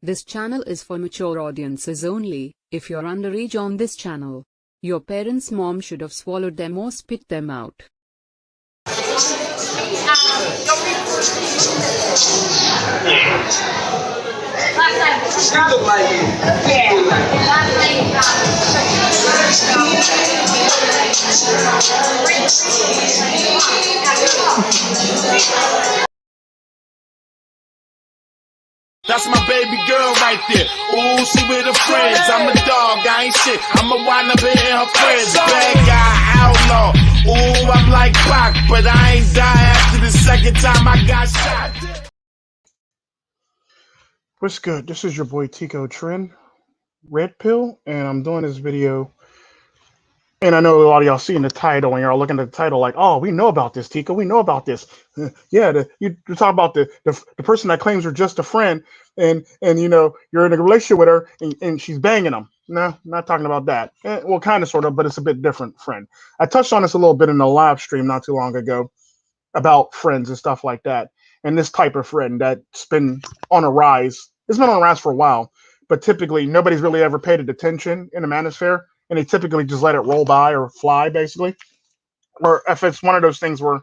This channel is for mature audiences only. If you're underage on this channel, your parents' mom should have swallowed them or spit them out. That's my baby girl right there. Ooh, she with her friends. I'm a dog, I ain't shit. I'ma wind up hitting her friends. Bad guy, outlaw. Ooh, I'm like Pac, but I ain't die after the second time I got shot. What's good? This is your boy Tico Tren, Red Pill, and I'm doing this video. And I know a lot of y'all seeing the title, and you're looking at the title like, "Oh, we know about this, Tico. We know about this." Yeah, you talk about the person that claims you're just a friend, and you know you're in a relationship with her, and she's banging them. No, not talking about that. Well, kind of, sort of, but it's a bit different. Friend. I touched on this a little bit in a live stream not too long ago about friends and stuff like that, and this type of friend that's been on a rise. It's been on a rise for a while, but typically nobody's really ever paid it attention in the manosphere, and they typically just let it roll by or fly, basically. Or if it's one of those things where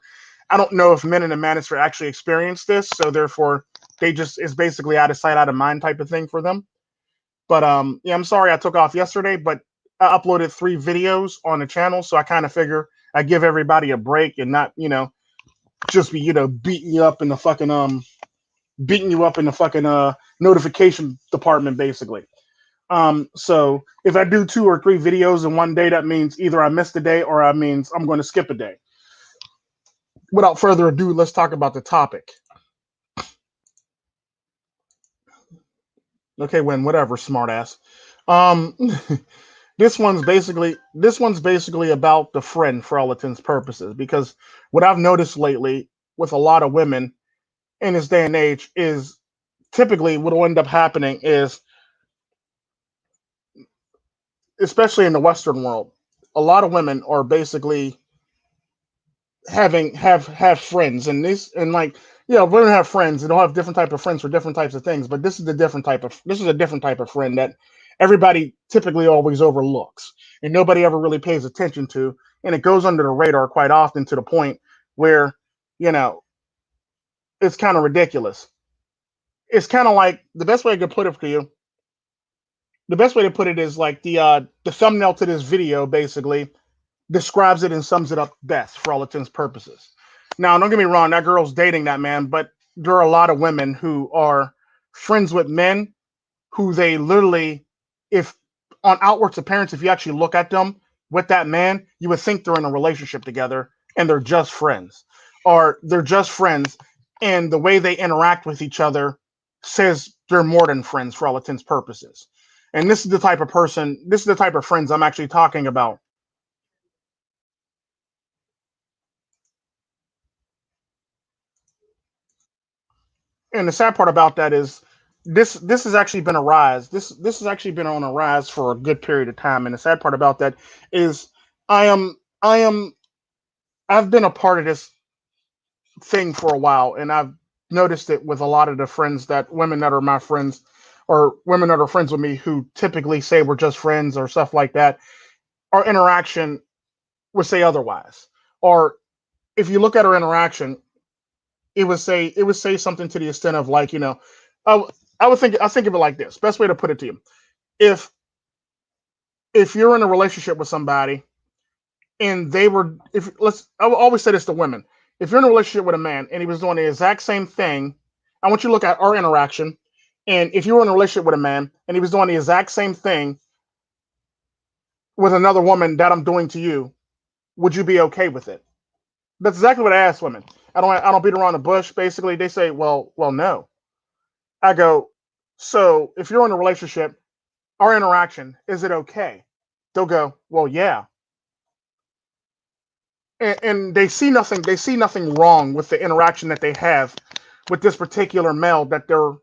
I don't know if men in the manosphere actually experience this, so therefore they just, it's basically out of sight, out of mind type of thing for them. But yeah, I'm sorry I took off yesterday, but I uploaded 3 videos on the channel, so I kind of figure I give everybody a break and not, just be, beating you up in the fucking notification department, basically. So if I do 2 or 3 videos in one day, that means either I missed a day or that means I'm going to skip a day. Without further ado, let's talk about the topic. Okay, whatever, smartass. This one's basically about the friend for all intents and purposes, because what I've noticed lately with a lot of women in this day and age is typically what will end up happening is, especially in the Western world, a lot of women are basically have friends, and women have friends and they'll have different type of friends for different types of things, but this is a different type of friend that everybody typically always overlooks and nobody ever really pays attention to, and it goes under the radar quite often to the point where it's kind of ridiculous. It's kind of like, the best way I could put it for you, the best way to put it is like the thumbnail to this video basically describes it and sums it up best for all intents and purposes. Now, don't get me wrong, that girl's dating that man, but there are a lot of women who are friends with men who they literally, if on outward appearance, if you actually look at them with that man, you would think they're in a relationship together and they're just friends. Or they're just friends, and the way they interact with each other says they're more than friends for all intents and purposes. And this is the type of friends I'm actually talking about. And the sad part about that is this has actually been a rise. This has actually been on a rise for a good period of time. And the sad part about that is I am I've been a part of this thing for a while, and I've noticed it with a lot of the women that are my friends, or women that are friends with me who typically say we're just friends or stuff like that. Our interaction would say otherwise. Or if you look at our interaction, it would say something to the extent of like, I think of it like this. Best way to put it to you. If you're in a relationship with somebody and I will always say this to women. If you're in a relationship with a man and he was doing the exact same thing, I want you to look at our interaction. And if you were in a relationship with a man and he was doing the exact same thing with another woman that I'm doing to you, would you be okay with it? That's exactly what I ask women. I don't beat around the bush. Basically, they say, well, no. I go, so if you're in a relationship, our interaction, is it okay? They'll go, well, yeah. And they see nothing wrong with the interaction that they have with this particular male that they're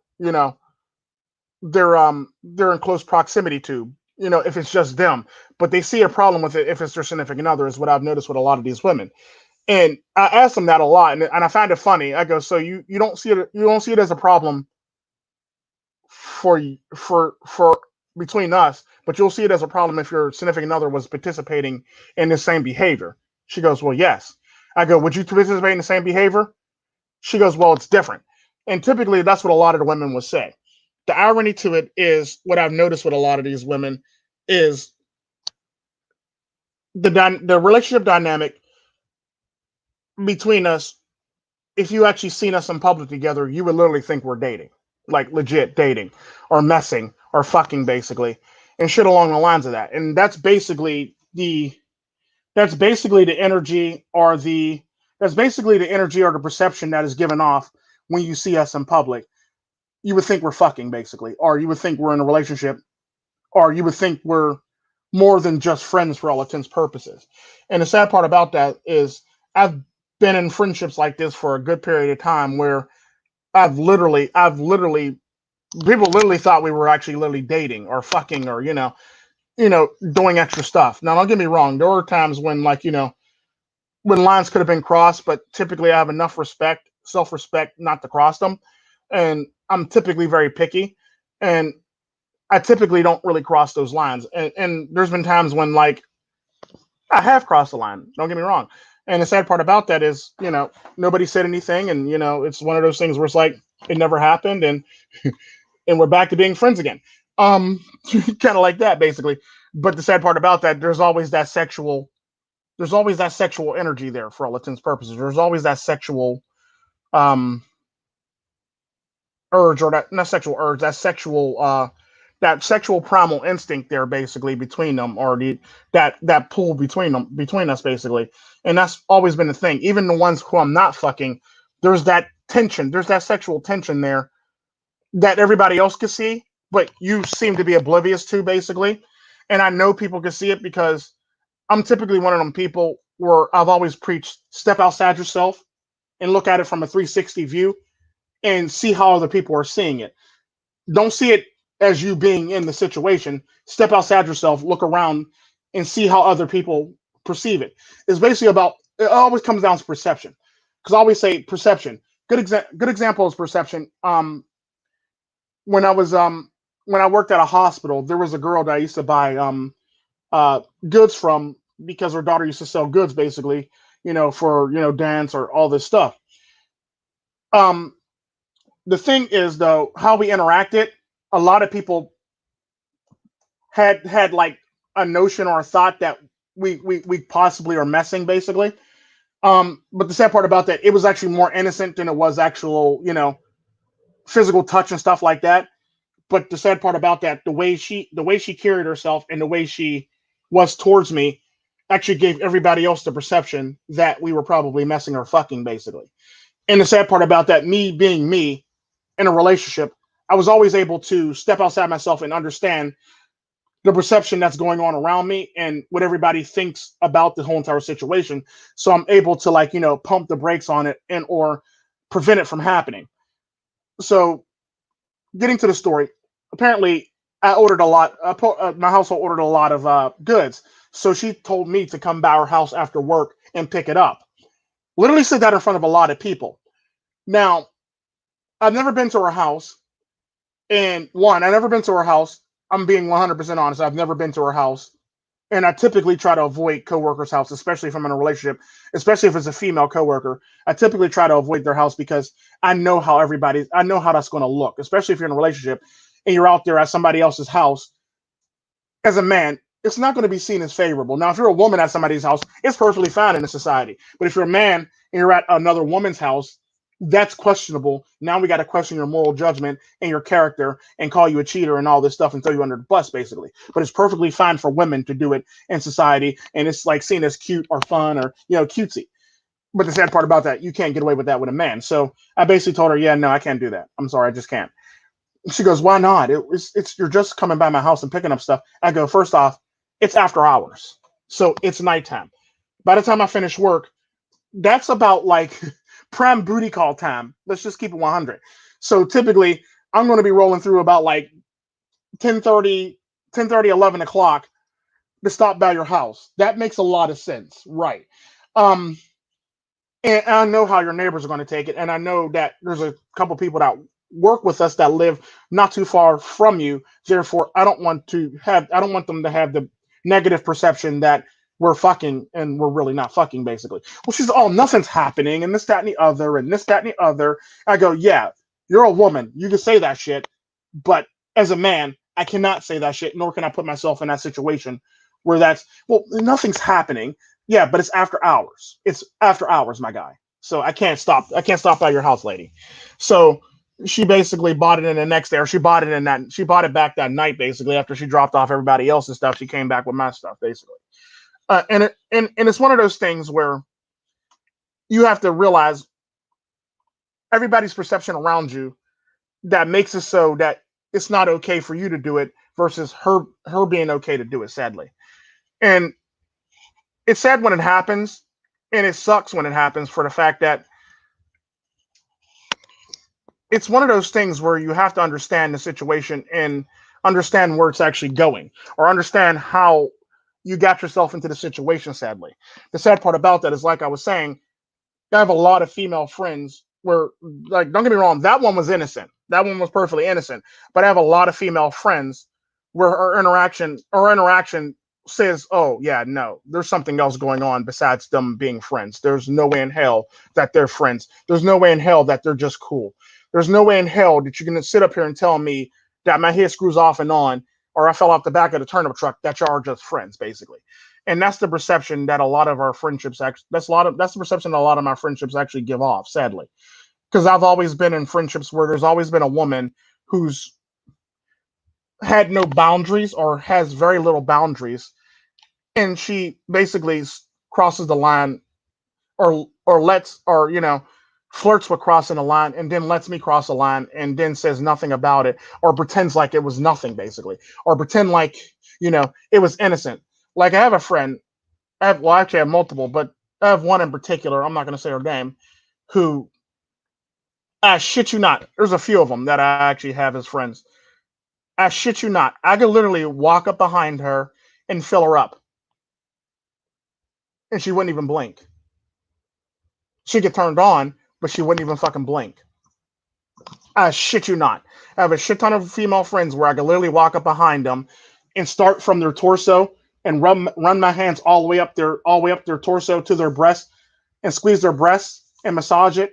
in close proximity to, if it's just them. But they see a problem with it if it's their significant other, is what I've noticed with a lot of these women. And I ask them that a lot, and I find it funny. I go, so you don't see it as a problem for between us, but you'll see it as a problem if your significant other was participating in the same behavior. She goes, well, yes. I go, would you participate in the same behavior? She goes, well, it's different. And typically that's what a lot of the women would say. The irony to it is what I've noticed with a lot of these women is the relationship dynamic between us. If you actually seen us in public together, you would literally think we're dating, like legit dating, or messing, or fucking, basically, and shit along the lines of that. And that's basically the energy or the perception that is given off when you see us in public. You would think we're fucking, basically, or you would think we're in a relationship, or you would think we're more than just friends for all intents and purposes. And the sad part about that is I've been in friendships like this for a good period of time where I've literally people literally thought we were actually literally dating or fucking, or doing extra stuff. Now don't get me wrong, there were times when, like, when lines could have been crossed, but typically I have enough self-respect not to cross them. And I'm typically very picky, and I typically don't really cross those lines. And there's been times when, like, I have crossed the line. Don't get me wrong. And the sad part about that is, nobody said anything, and it's one of those things where it's like it never happened, and we're back to being friends again. Kind of like that, basically. But the sad part about that, there's always that sexual energy there for all intents and purposes. There's always that sexual um urge, or that not sexual urge, that sexual primal instinct there, basically, between them, or that pull between us, basically. And that's always been the thing. Even the ones who I'm not fucking, there's that tension, there's that sexual tension there that everybody else can see, but you seem to be oblivious to, basically. And I know people can see it because I'm typically one of them people where I've always preached step outside yourself and look at it from a 360 view and see how other people are seeing it. Don't see it as you being in the situation. Step outside yourself, look around, and see how other people perceive it. It's basically about, it always comes down to perception. Because I always say perception. Good example is perception. When I was when I worked at a hospital, there was a girl that I used to buy goods from because her daughter used to sell goods, basically, for dance or all this stuff. Um, the thing is, though, how we interacted, a lot of people had like a notion or a thought that we possibly are messing, basically. But the sad part about that, it was actually more innocent than it was actual, physical touch and stuff like that. But the sad part about that, the way she carried herself and the way she was towards me actually gave everybody else the perception that we were probably messing or fucking, basically. And the sad part about that, me being me in a relationship, I was always able to step outside myself and understand the perception that's going on around me and what everybody thinks about the whole entire situation. So I'm able to, like, pump the brakes on it and or prevent it from happening. So getting to the story, apparently I ordered a lot. My household ordered a lot of goods. So she told me to come by her house after work and pick it up. Literally said that in front of a lot of people. Now, I've never been to her house. And one, I've never been to her house. I'm being 100% honest. I've never been to her house. And I typically try to avoid coworkers' house, especially if I'm in a relationship, especially if it's a female coworker. I typically try to avoid their house because I know how that's going to look, especially if you're in a relationship and you're out there at somebody else's house. As a man, it's not going to be seen as favorable. Now, if you're a woman at somebody's house, it's perfectly fine in a society. But if you're a man and you're at another woman's house, that's questionable. Now we got to question your moral judgment and your character and call you a cheater and all this stuff and throw you under the bus, basically. But it's perfectly fine for women to do it in society, and it's like seen as cute or fun or cutesy. But the sad part about that, you can't get away with that with a man. So I basically told her, yeah, no, I can't do that. I'm sorry, I just can't. She goes, why not? It's you're just coming by my house and picking up stuff. I go, first off, it's after hours, so it's nighttime. By the time I finish work, that's about like prime booty call time. Let's just keep it 100. So typically, I'm going to be rolling through about like 10:30, 10:30, 11 o'clock to stop by your house. That makes a lot of sense, right? Um, and I know how your neighbors are going to take it, and I know that there's a couple people that work with us that live not too far from you. Therefore, I don't want them to have the negative perception that we're fucking and we're really not fucking, basically. Well, she's, oh, nothing's happening, and this, that, and the other, and this, that, and the other. I go, yeah, you're a woman. You can say that shit, but as a man, I cannot say that shit, nor can I put myself in that situation where that's, well, nothing's happening. Yeah, but it's after hours. It's after hours, my guy. So I can't stop. I can't stop by your house, lady. So she basically bought it in the next day, or she bought it back that night, basically, after she dropped off everybody else's stuff. She came back with my stuff, basically. And it's one of those things where you have to realize everybody's perception around you that makes it so that it's not okay for you to do it versus her being okay to do it, sadly. And it's sad when it happens, and it sucks when it happens, for the fact that it's one of those things where you have to understand the situation and understand where it's actually going, or understand how you got yourself into the situation, sadly. The sad part about that is, like I was saying, I have a lot of female friends where, like, don't get me wrong, that one was innocent. That one was perfectly innocent. But I have a lot of female friends where our interaction says, oh, yeah, no, there's something else going on besides them being friends. There's no way in hell that they're friends. There's no way in hell that they're just cool. There's no way in hell that you're going to sit up here and tell me that my head screws off and on, or I fell off the back of the turnip truck, that y'all are just friends, basically. And that's the perception that a lot of our friendships actually, that's the perception that a lot of my friendships actually give off, sadly. Because I've always been in friendships where there's always been a woman who's had no boundaries, or has very little boundaries, and she basically crosses the line, or flirts with crossing the line, and then lets me cross the line, and then says nothing about it, or pretends like it was nothing, basically, or pretend like it was innocent. Like, I have a friend, actually I have multiple, but I have one in particular, I'm not going to say her name, who, I shit you not, there's a few of them that I actually have as friends. I shit you not, I could literally walk up behind her and fill her up, and she wouldn't even blink. She'd get turned on, but she wouldn't even fucking blink. I shit you not. I have a shit ton of female friends where I could literally walk up behind them and start from their torso and run my hands all the way up their torso to their breast, and squeeze their breasts and massage it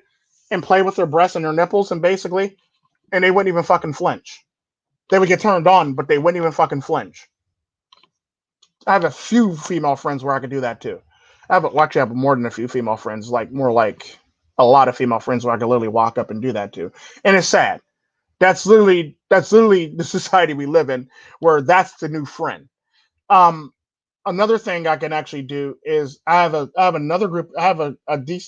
and play with their breasts and their nipples, and they wouldn't even fucking flinch. They would get turned on, but they wouldn't even fucking flinch. I have a few female friends where I could do that too. Actually, I have more than a few female friends, more like a lot of female friends where I could literally walk up and do that too. And it's sad. That's literally the society we live in, where that's the new friend. Another thing I can actually do is I have another group. I have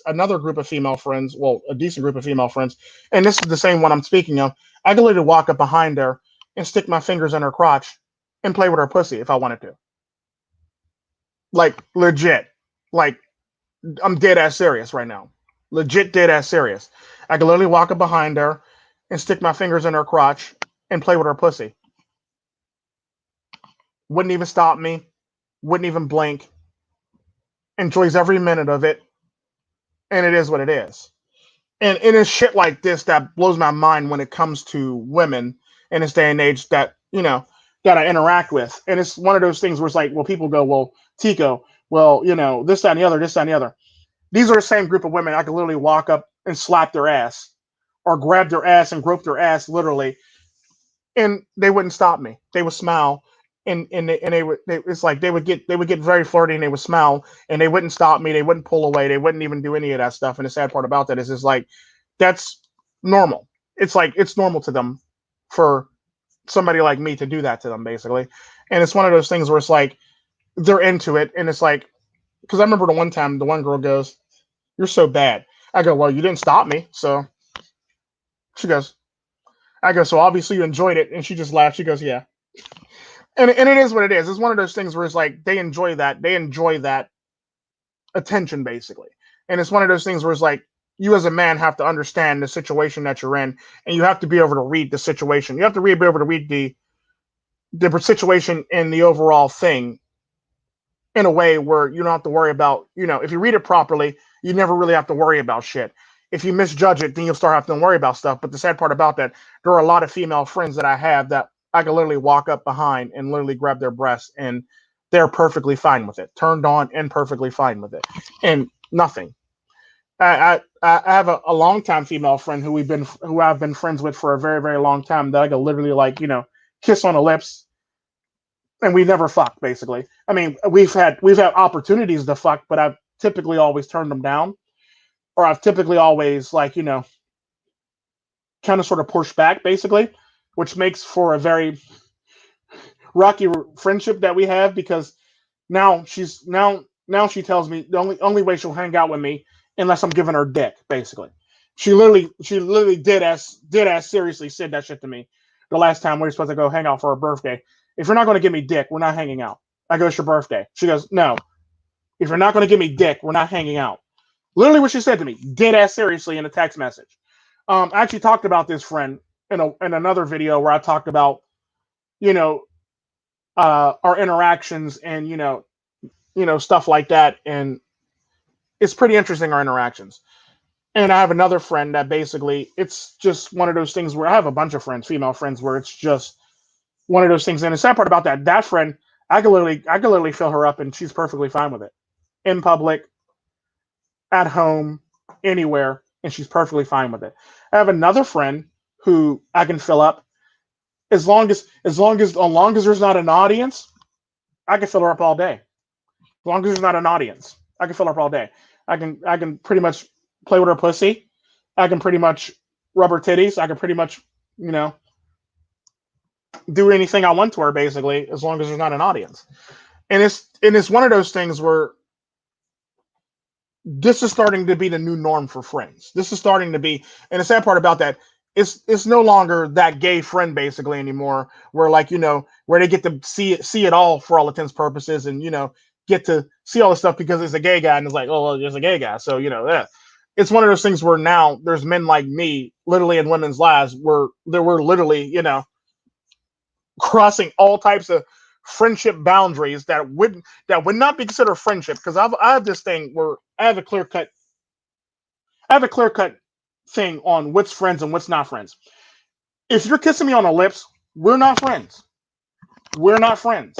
another group of female friends. Well, a decent group of female friends, and this is the same one I'm speaking of. I could literally walk up behind her and stick my fingers in her crotch and play with her pussy if I wanted to. Like, legit. Like, I'm dead ass serious right now. Legit dead ass serious. I could literally walk up behind her and stick my fingers in her crotch and play with her pussy. Wouldn't even stop me. Wouldn't even blink. Enjoys every minute of it. And it is what it is. And it's shit like this that blows my mind when it comes to women in this day and age that I interact with. And it's one of those things where it's like, well, people go, well, Tico, well, this, that, and the other, this, that, and the other. These are the same group of women I could literally walk up and slap their ass, or grab their ass and grope their ass, literally, and they wouldn't stop me. They would smile, it's like they would get very flirty, and they would smile, and they wouldn't stop me. They wouldn't pull away. They wouldn't even do any of that stuff. And the sad part about that is, it's like, that's normal. It's like, it's normal to them for somebody like me to do that to them, basically. And it's one of those things where it's like, they're into it, and it's like, because I remember the one time the one girl goes, "You're so bad." I go, "Well, you didn't stop me." So I go, "So obviously you enjoyed it." And she just laughed. She goes, "Yeah." And it is what it is. It's one of those things where it's like, they enjoy that. They enjoy that attention, basically. And it's one of those things where it's like, you as a man have to understand the situation that you're in, and you have to be able to read the situation. You have to be able to read the situation and the overall thing in a way where you don't have to worry about, if you read it properly, you never really have to worry about shit. if you misjudge it, then you'll start having to worry about stuff. But the sad part about that, there are a lot of female friends that I have that I can literally walk up behind and literally grab their breasts, and they're perfectly fine with it, turned on and perfectly fine with it, and nothing. I have a longtime female friend who I've been friends with for a very very long time that I could literally like kiss on the lips, and we never fucked basically. I mean we've had opportunities to fuck, but I've typically always turned them down, or I've typically always like kind of sort of pushed back basically, which makes for a very rocky friendship that we have because now she tells me the only way she'll hang out with me unless I'm giving her dick, basically. She literally did as seriously said that shit to me the last time we were supposed to go hang out for her birthday. If you're not going to give me dick, we're not hanging out. I go, it's your birthday. She goes, no. If you're not going to give me dick, we're not hanging out. Literally what she said to me, dead ass seriously in a text message. I actually talked about this friend in another video where I talked about you know our interactions and stuff like that, and it's pretty interesting our interactions. And I have another friend that basically it's just one of those things where I have a bunch of friends, female friends, where it's just one of those things. And the sad part about that friend, I could literally fill her up and she's perfectly fine with it. In public, at home, anywhere, and she's perfectly fine with it. I have another friend who I can fill up as long as there's not an audience, I can fill her up all day. As long as there's not an audience, I can fill her up all day. I can pretty much play with her pussy. I can pretty much rub her titties. I can pretty much, you know, do anything I want to her basically, as long as there's not an audience. And it's one of those things where this is starting to be the new norm for friends. This is starting to be, and the sad part about that, it's no longer that gay friend basically anymore, where like where they get to see it all for all intents purposes, and get to see all the stuff because it's a gay guy, and it's like, oh well, there's a gay guy, so yeah. It's one of those things where now there's men like me, literally in women's lives, where they were literally crossing all types of friendship boundaries that would not be considered friendship, because I have this thing where I have a clear cut thing on what's friends and what's not friends. If you're kissing me on the lips, we're not friends. We're not friends.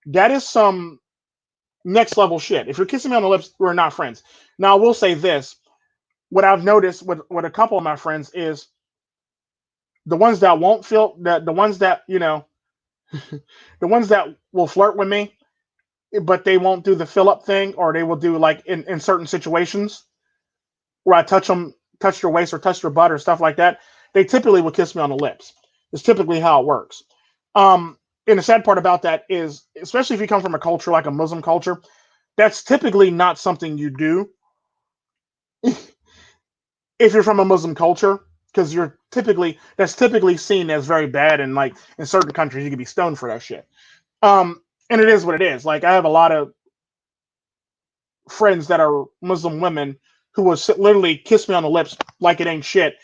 That is some next level shit. If you're kissing me on the lips, we're not friends. Now I will say this: what I've noticed with a couple of my friends is the ones that won't feel that the ones that the ones that will flirt with me, but they won't do the fill up thing, or they will do like in certain situations where I touch their waist or touch their butt or stuff like that. They typically will kiss me on the lips. It's typically how it works. And the sad part about that is, especially if you come from a culture like a Muslim culture, that's typically not something you do if you're from a Muslim culture, because that's typically seen as very bad, and like in certain countries you could be stoned for that shit. And it is what it is. Like I have a lot of friends that are Muslim women who will literally kiss me on the lips like it ain't shit.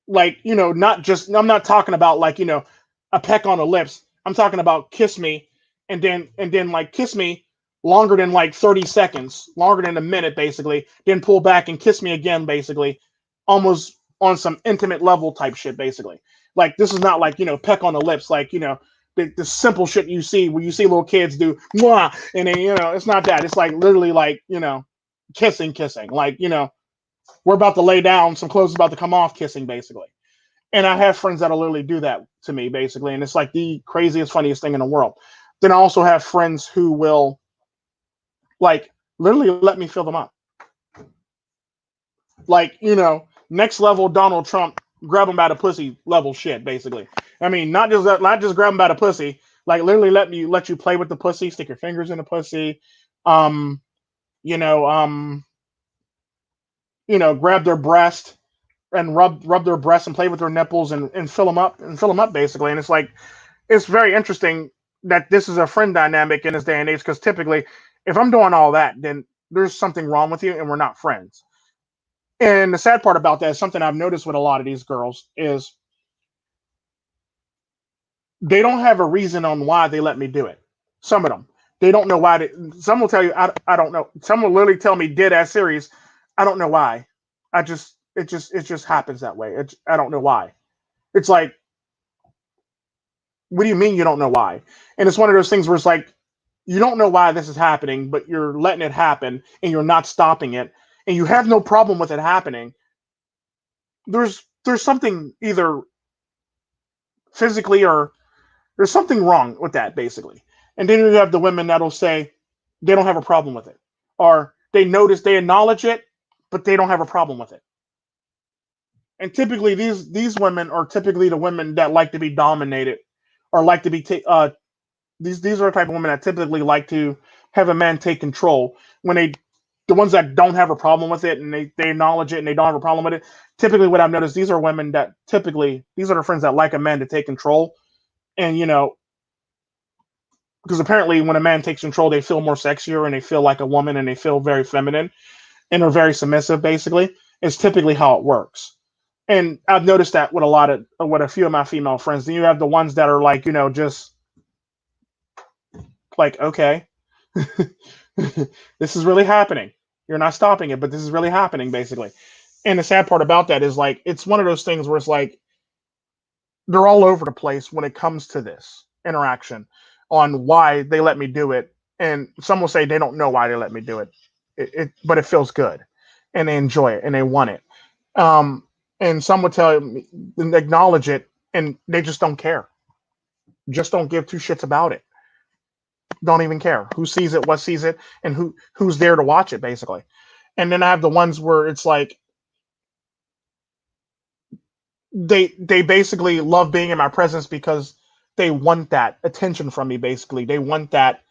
Like, not just, I'm not talking about like, a peck on the lips. I'm talking about kiss me and then like kiss me longer than like 30 seconds, longer than a minute basically, then pull back and kiss me again basically, almost on some intimate level type shit basically. Like this is not like, peck on the lips, like, the simple shit you see where you see little kids do mwah, and then it's not that. It's like literally like kissing, like we're about to lay down, some clothes about to come off, kissing basically. And I have friends that'll literally do that to me basically, and it's like the craziest, funniest thing in the world. Then I also have friends who will like literally let me fill them up, like next level Donald Trump, grab them by the pussy level shit basically. I mean, not just grab them by the pussy, like literally let you play with the pussy, stick your fingers in the pussy, you know, um, grab their breast and rub their breasts and play with their nipples and fill them up basically. And it's like it's very interesting that this is a friend dynamic in this day and age, because typically if I'm doing all that, then there's something wrong with you and we're not friends. And the sad part about that is something I've noticed with a lot of these girls is they don't have a reason on why they let me do it. Some of them. They don't know why. Some will tell you, I don't know. Some will literally tell me dead ass serious, I don't know why. it just happens that way. I don't know why. It's like, what do you mean you don't know why? And it's one of those things where it's like, you don't know why this is happening, but you're letting it happen and you're not stopping it, and you have no problem with it happening. There's something either physically or there's something wrong with that, basically. And then you have the women that'll say they don't have a problem with it, or they notice, they acknowledge it, but they don't have a problem with it. And typically, these women are typically the women that like to be dominated, or like to be these are the type of women that typically like to have a man take control. When the ones that don't have a problem with it, and they acknowledge it and they don't have a problem with it, typically what I've noticed, these are women that typically, these are the friends that like a man to take control. And because apparently when a man takes control, they feel more sexier and they feel like a woman and they feel very feminine and are very submissive, basically. It's typically how it works. And I've noticed that with a few of my female friends. Then you have the ones that are like, just like, okay, this is really happening. You're not stopping it, but this is really happening, basically. And the sad part about that is, like, it's one of those things where it's like they're all over the place when it comes to this interaction on why they let me do it. And some will say they don't know why they let me do it. But it feels good, and they enjoy it and they want it. And some would tell me, acknowledge it, and they just don't care. Just don't give two shits about it. Don't even care who sees it, what sees it, and who's there to watch it, basically. And then I have the ones where it's like they basically love being in my presence because they want that attention from me, basically. They want that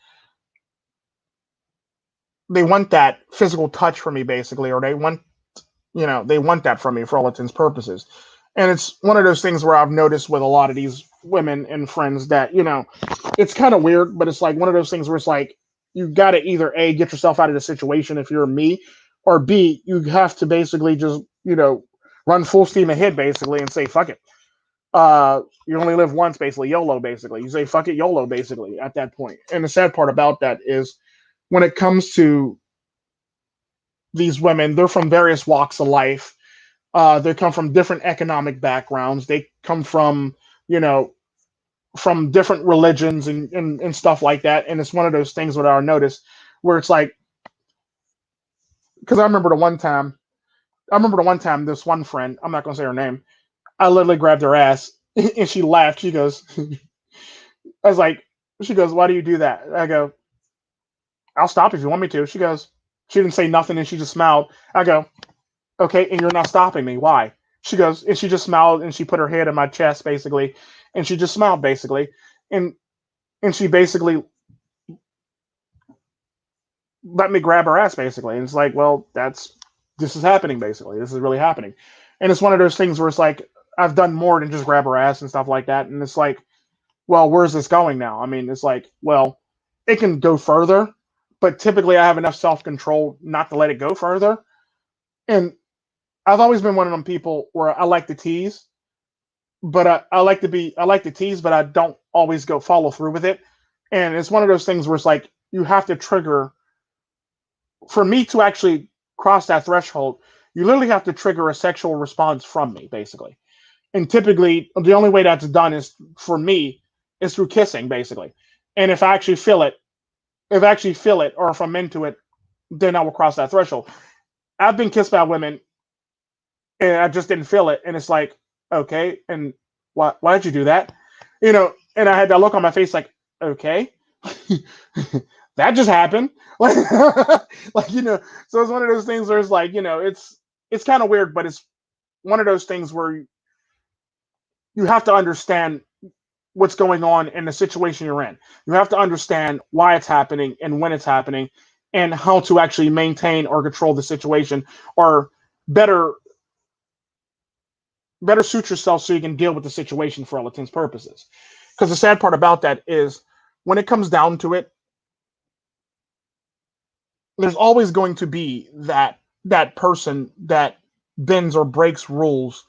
physical touch from me, basically, or they want that from me for all intents and purposes. And it's one of those things where I've noticed with a lot of these women and friends that, it's kind of weird, but it's like one of those things where it's like, you got to either A, get yourself out of the situation if you're me, or B, you have to basically just, run full steam ahead, basically, and say, fuck it. You only live once, basically, YOLO, basically. You say, fuck it, YOLO, basically, at that point. And the sad part about that is when it comes to these women, they're from various walks of life. They come from different economic backgrounds. They come from different religions and stuff like that. And it's one of those things that I noticed where it's like, because I remember the one time this one friend, I'm not going to say her name, I literally grabbed her ass and she laughed. She goes, I was like, she goes, why do you do that? I go, I'll stop if you want me to. She didn't say nothing and she just smiled. I go, okay, and you're not stopping me. Why? She goes, and she just smiled and she put her head in my chest, basically, and she just smiled, basically, and she basically let me grab her ass, basically. And it's like, well, this is happening, basically. This is really happening. And it's one of those things where it's like, I've done more than just grab her ass and stuff like that. And it's like, well, where's this going now? I mean, it's like, well, it can go further, but typically I have enough self control not to let it go further. And I've always been one of them people where I like to tease, but I like to tease, but I don't always go follow through with it. And it's one of those things where it's like, you have to trigger, for me to actually cross that threshold, you literally have to trigger a sexual response from me, basically. And typically, the only way that's done is, for me, is through kissing, basically. And if I actually feel it, or if I'm into it, then I will cross that threshold. I've been kissed by women and I just didn't feel it, and it's like, okay, and why did you do that? And I had that look on my face, like, okay, that just happened, So it's one of those things where it's like, it's kind of weird, but it's one of those things where you have to understand what's going on in the situation you're in. You have to understand why it's happening and when it's happening, and how to actually maintain or control the situation, or better suit yourself so you can deal with the situation for all intents and purposes. Because the sad part about that is, when it comes down to it, there's always going to be that person that bends or breaks rules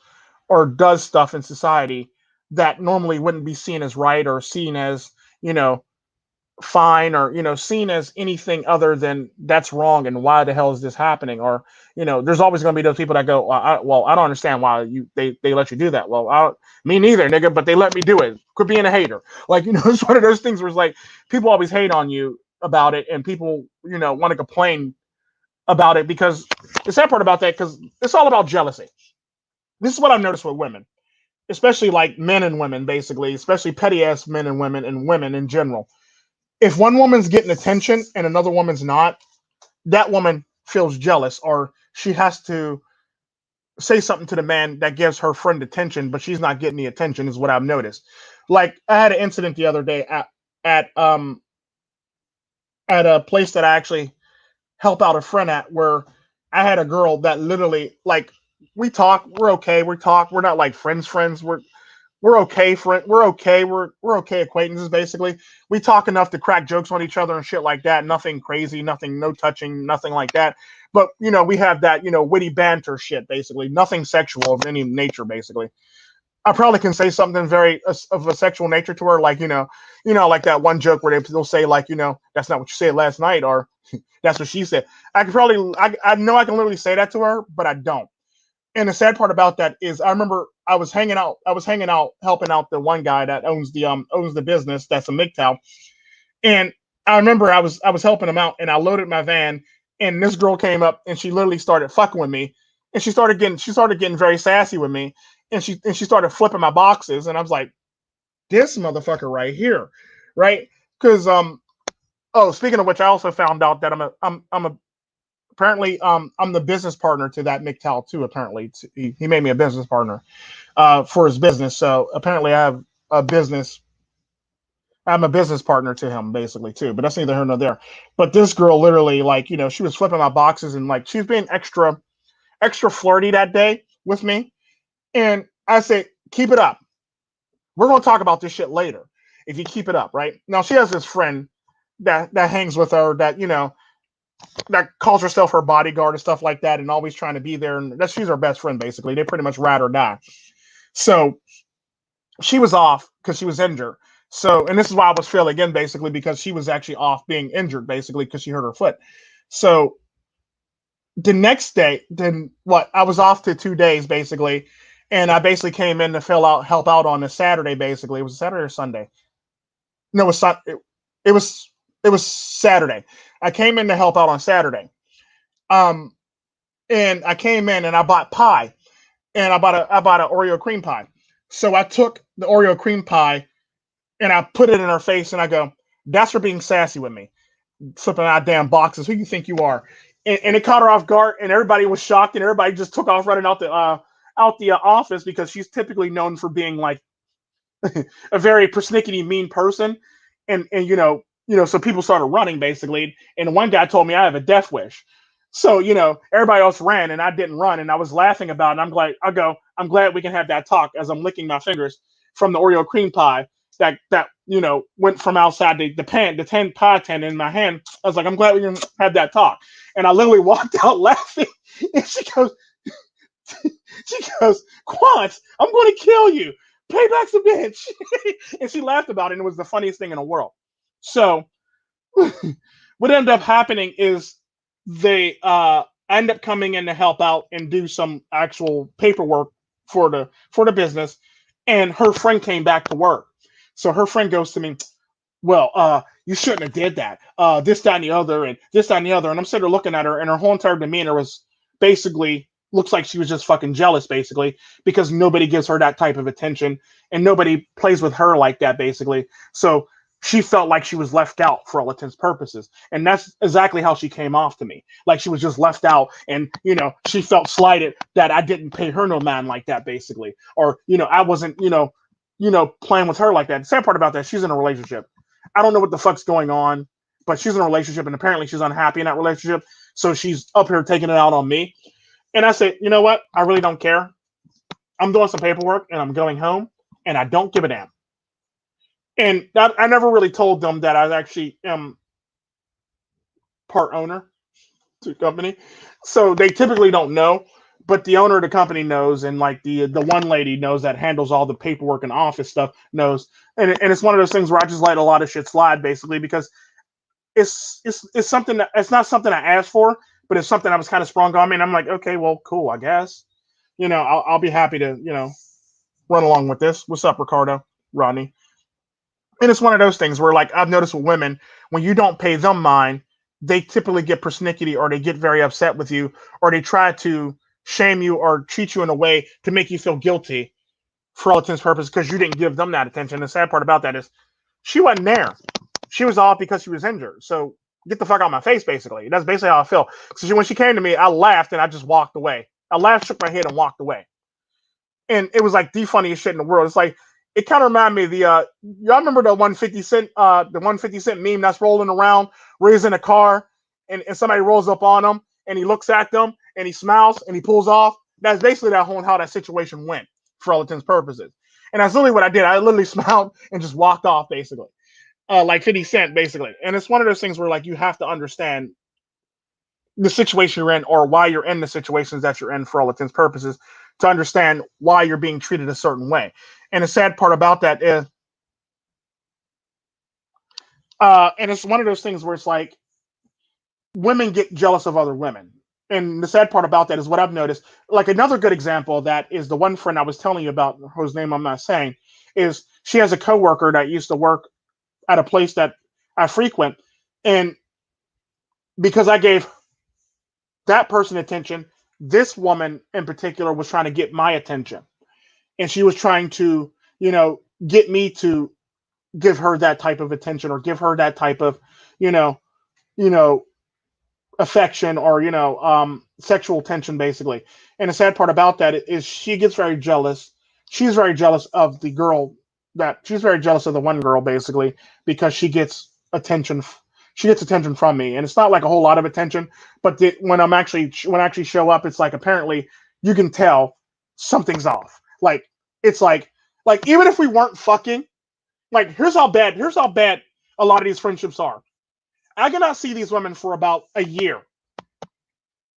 or does stuff in society that normally wouldn't be seen as right, or seen as, you know, fine or seen as anything other than that's wrong and why the hell is this happening, or there's always going to be those people that go, well, I don't understand why they let you do that. Well, me neither, nigga, but they let me do it. Quit being a hater. Like, it's one of those things where it's like people always hate on you about it, and people want to complain about it, because the sad part about that, because it's all about jealousy. This is what I've noticed with women, especially like men and women, basically, especially petty ass men and women in general. If one woman's getting attention and another woman's not, that woman feels jealous, or she has to say something to the man that gives her friend attention, but she's not getting the attention, is what I've noticed. Like, I had an incident the other day at um at a place that I actually help out a friend at, where I had a girl that literally, like, we talk, we're okay, we're not like friends, we're okay we're okay acquaintances, basically. We talk enough to crack jokes on each other and shit like that. Nothing crazy, nothing, no touching, nothing like that. But we have that witty banter shit, basically. Nothing sexual of any nature, basically. I probably can say something very of a sexual nature to her, like like that one joke where they'll say, like, that's not what you said last night, or that's what she said. I could probably, I know I can literally say that to her, but I don't. And the sad part about that is, I remember I was hanging out, helping out the one guy that owns the business that's a MGTOW. And I remember I was helping him out, and I loaded my van, and this girl came up and she literally started fucking with me, and she started getting very sassy with me, and she started flipping my boxes, and I was like, this motherfucker right here, right? Because oh, speaking of which, I also found out that I'm a apparently I'm the business partner to that MGTOW too. Apparently, he made me a business partner for his business. So apparently, a business I'm a business partner to him, basically, too. But that's neither here nor there. But this girl literally, like, she was flipping my boxes, and like she was being extra flirty that day with me. And I said, keep it up. We're gonna talk about this shit later. If you keep it up, right? Now she has this friend that hangs with her, that that calls herself her bodyguard and stuff like that, and always trying to be there. And that she's her best friend, basically. They pretty much ride or die. So she was off because she was injured. So, and this is why I was feeling again, basically, because she was actually off being injured, basically, because she hurt her foot. So the next day, then what? I was off to 2 days, basically, and I basically came in to help out on a Saturday, basically. It was Saturday or Sunday. No, it was it was Saturday. I came in to help out on Saturday. Um, and I came in and I bought pie, and I bought an Oreo cream pie. So I took the Oreo cream pie and I put it in her face, and I go, "That's for being sassy with me, flipping out damn boxes. Who you think you are?" And it caught her off guard, and everybody was shocked, and everybody just took off running out the office, because she's typically known for being like a very persnickety, mean person, and so people started running, basically. And one guy told me I have a death wish. So everybody else ran, and I didn't run, and I was laughing about it. And I'm glad we can have that talk, as I'm licking my fingers from the Oreo cream pie that went from outside the 10 pie tin in my hand. I was like, I'm glad we can have that talk. And I literally walked out laughing, and she goes, Quant, I'm going to kill you. Payback's a bitch. And she laughed about it, and it was the funniest thing in the world. So what ended up happening is they end up coming in to help out and do some actual paperwork for the business, and her friend came back to work. So her friend goes to me, well, you shouldn't have did that. This, that, and the other, and this, that, and the other. And I'm sitting there looking at her, and her whole entire demeanor was basically looks like she was just fucking jealous, basically, because nobody gives her that type of attention, and nobody plays with her like that, basically. So she felt like she was left out for all intents and purposes. And that's exactly how she came off to me. Like she was just left out, and she felt slighted that I didn't pay her no man like that, basically. Or, I wasn't, playing with her like that. The sad part about that, she's in a relationship. I don't know what the fuck's going on, but she's in a relationship, and apparently she's unhappy in that relationship. So she's up here taking it out on me. And I said, you know what? I really don't care. I'm doing some paperwork, and I'm going home, and I don't give a damn. And I never really told them that I actually am part owner to the company. So they typically don't know. but the owner of the company knows, and like the one lady knows that handles all the paperwork and office stuff knows, and it's one of those things where I just let a lot of shit slide basically because it's something that it's not something I asked for, but it's something I was kind of sprung on me, and I'm like, okay, well, cool, I guess, I'll be happy to run along with this. What's up, Ricardo, Rodney? And it's one of those things where, like, I've noticed with women, when you don't pay them mind, they typically get persnickety or they get very upset with you or they try to shame you or treat you in a way to make you feel guilty for all intents and purposes because you didn't give them that attention. The sad part about that is she wasn't there. She was off because she was injured. So get the fuck out of my face, basically. That's basically how I feel. So when she came to me, I laughed and I just walked away. I laughed, shook my head, and walked away. And it was like the funniest shit in the world. It's like it kind of reminded me of the y'all remember the 150 cent meme that's rolling around where he's in a car and somebody rolls up on him and he looks at them and he smiles and he pulls off. That's basically that whole how that situation went for all intents and purposes. And that's literally what I did. I literally smiled and just walked off basically. Like 50 Cent basically. And it's one of those things where like you have to understand the situation you're in or why you're in the situations that you're in for all intents and purposes to understand why you're being treated a certain way. And the sad part about that is, and it's one of those things where it's like women get jealous of other women. And the sad part about that is what I've noticed. Like another good example of that is the one friend I was telling you about, whose name I'm not saying, is she has a coworker that used to work at a place that I frequent. And because I gave that person attention, this woman in particular was trying to get my attention. And she was trying to, get me to give her that type of attention or give her that type of, you know, you know, affection or, sexual tension basically. And the sad part about that is she gets very jealous. She's very jealous of the girl that she's very jealous of the one girl basically because she gets attention. She gets attention from me, and it's not like a whole lot of attention. But when I actually show up, it's like apparently you can tell something's off. Like it's like even if we weren't fucking, like here's how bad a lot of these friendships are. I cannot see these women for about a year.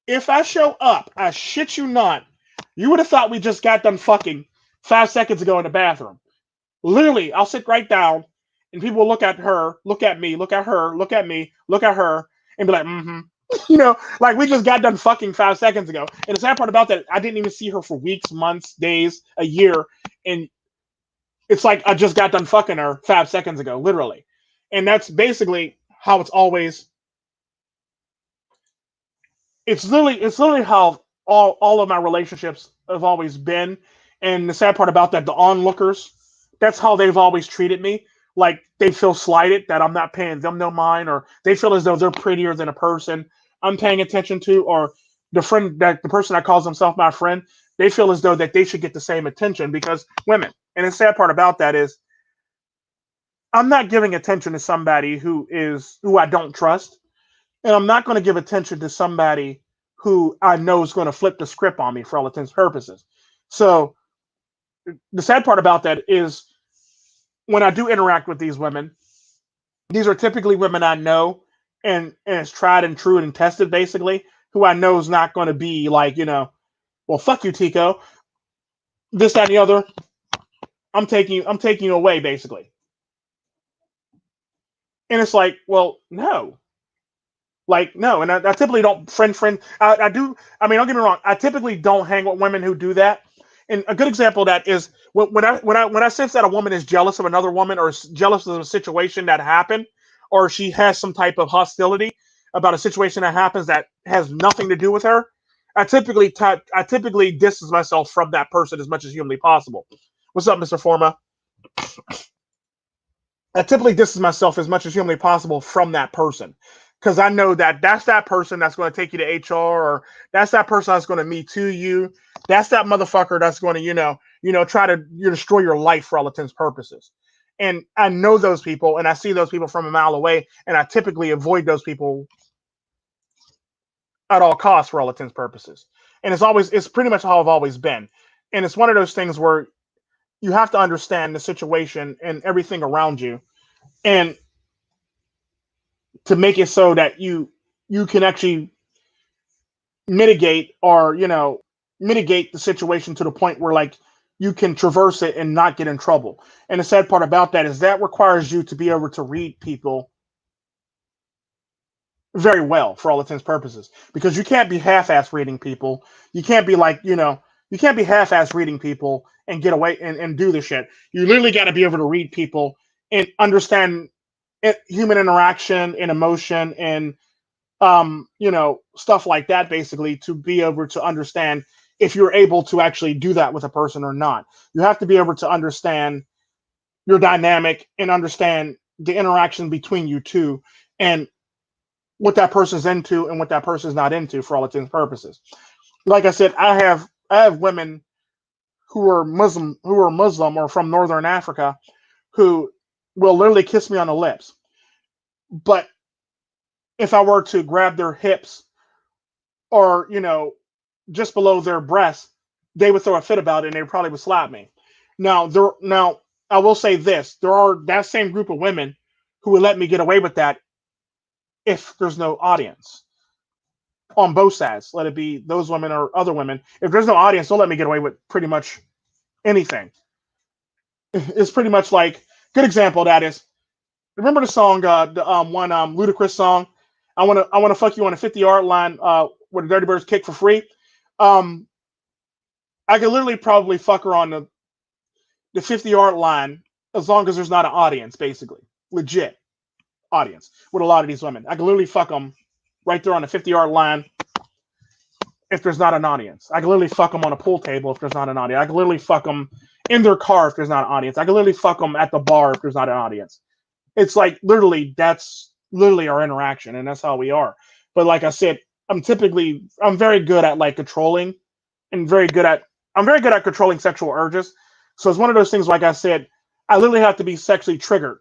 If I show up, I shit you not, you would have thought we just got done fucking 5 seconds ago in the bathroom. Literally, I'll sit right down and people will look at her, look at me, look at her, look at me, look at her, and be like, mm-hmm. Like we just got done fucking 5 seconds ago. And the sad part about that, I didn't even see her for weeks, months, days, a year. And it's like I just got done fucking her 5 seconds ago, literally. And that's basically how it's literally how all of my relationships have always been. And the sad part about that, the onlookers, that's how they've always treated me. Like they feel slighted that I'm not paying them no mind, or they feel as though they're prettier than a person I'm paying attention to, or the person that calls himself my friend, they feel as though that they should get the same attention because women. And the sad part about that is I'm not giving attention to somebody who I don't trust. And I'm not going to give attention to somebody who I know is going to flip the script on me for all intents and purposes. So the sad part about that is when I do interact with these women, these are typically women I know and it's tried and true and tested basically, who I know is not going to be like, well, fuck you, Tico. This, that, and the other. I'm taking you away, basically. And it's like, well, no. Like, no, and I typically don't friend. I do. I mean, don't get me wrong. I typically don't hang with women who do that. And a good example of that is when I sense that a woman is jealous of another woman or jealous of a situation that happened, or she has some type of hostility about a situation that happens that has nothing to do with her. I typically distance myself from that person as much as humanly possible. What's up, Mr. Forma? I typically distance myself as much as humanly possible from that person because I know that that's that person that's going to take you to HR, or that's that person that's going to me to you. That's that motherfucker that's going to, try to destroy your life for all intents and purposes. And I know those people, and I see those people from a mile away, and I typically avoid those people at all costs for all intents and purposes. And it's pretty much how I've always been. And it's one of those things where you have to understand the situation and everything around you, and to make it so that you can actually mitigate or mitigate the situation to the point where like you can traverse it and not get in trouble. And the sad part about that is that requires you to be able to read people very well for all intents and purposes, because you can't be half-ass reading people. You can't be like, you can't be half-ass reading people and get away and do this shit. You literally got to be able to read people and understand human interaction and emotion and stuff like that, basically, to be able to understand if you're able to actually do that with a person or not. You have to be able to understand your dynamic and understand the interaction between you two and what that person's into and what that person's not into for all intents and purposes. Like I said, I have women who are Muslim or from Northern Africa who will literally kiss me on the lips. But if I were to grab their hips or, just below their breasts, they would throw a fit about it and they probably would slap me. Now I will say this: there are that same group of women who would let me get away with that if there's no audience on both sides. Let it be those women or other women. If there's no audience, don't let me get away with pretty much anything. It's pretty much like, good example of that is, remember the song, the one Ludacris song, I wanna fuck you on a 50-yard line where the Dirty Birds kick for free. Um, I could literally probably fuck her on the 50-yard line as long as there's not an audience, basically. Legit audience with a lot of these women. I could literally fuck them right there on the 50-yard line if there's not an audience. I could literally fuck them on a pool table if there's not an audience. I could literally fuck them in their car if there's not an audience. I could literally fuck them at the bar if there's not an audience. It's like literally, that's literally our interaction, and that's how we are. But like I said, I'm very good at like controlling and I'm very good at controlling sexual urges. So it's one of those things, like I said, I literally have to be sexually triggered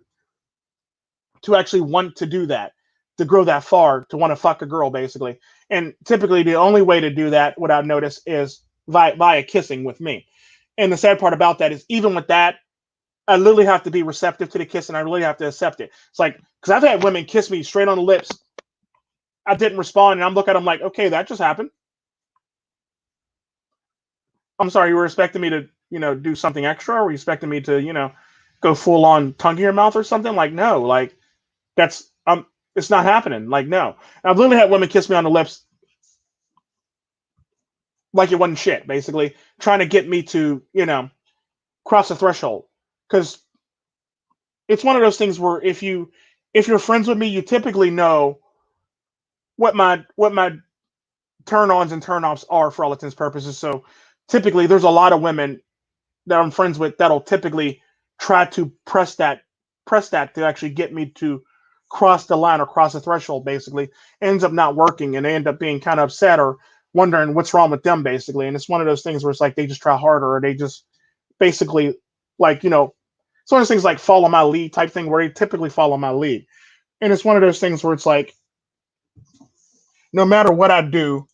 to actually want to do that, to grow that far, to want to fuck a girl, basically. And typically the only way to do that, what I've noticed, is via kissing with me. And the sad part about that is, even with that, I literally have to be receptive to the kiss, and I really have to accept it. It's like, because I've had women kiss me straight on the lips. I didn't respond, and I'm looking at them like, okay, that just happened. I'm sorry, you were expecting me to, do something extra? Or were you expecting me to, go full on tongue in your mouth or something? Like, no, like that's it's not happening. Like, no. I've literally had women kiss me on the lips like it wasn't shit, basically, trying to get me to, cross the threshold. Because it's one of those things where if you're friends with me, you typically know what my turn ons and turn offs are for all intents and purposes. So typically there's a lot of women that I'm friends with that'll typically try to press that to actually get me to cross the line or cross the threshold, basically. Ends up not working, and they end up being kind of upset or wondering what's wrong with them, basically. And it's one of those things where it's like they just try harder, or they just basically, like, it's one of those things like follow my lead type thing, where they typically follow my lead. And it's one of those things where it's like, no matter what I do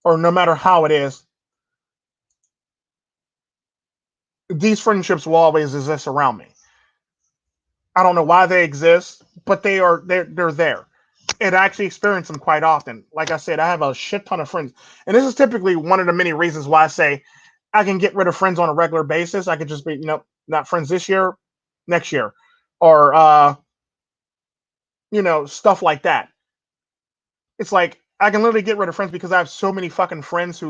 or no matter how it is, these friendships will always exist around me. I don't know why they exist, but they're there. And I actually experience them quite often. Like I said, I have a shit ton of friends. And this is typically one of the many reasons why I say I can get rid of friends on a regular basis. I could just be, not friends this year, next year. Or stuff like that. It's like I can literally get rid of friends because I have so many fucking friends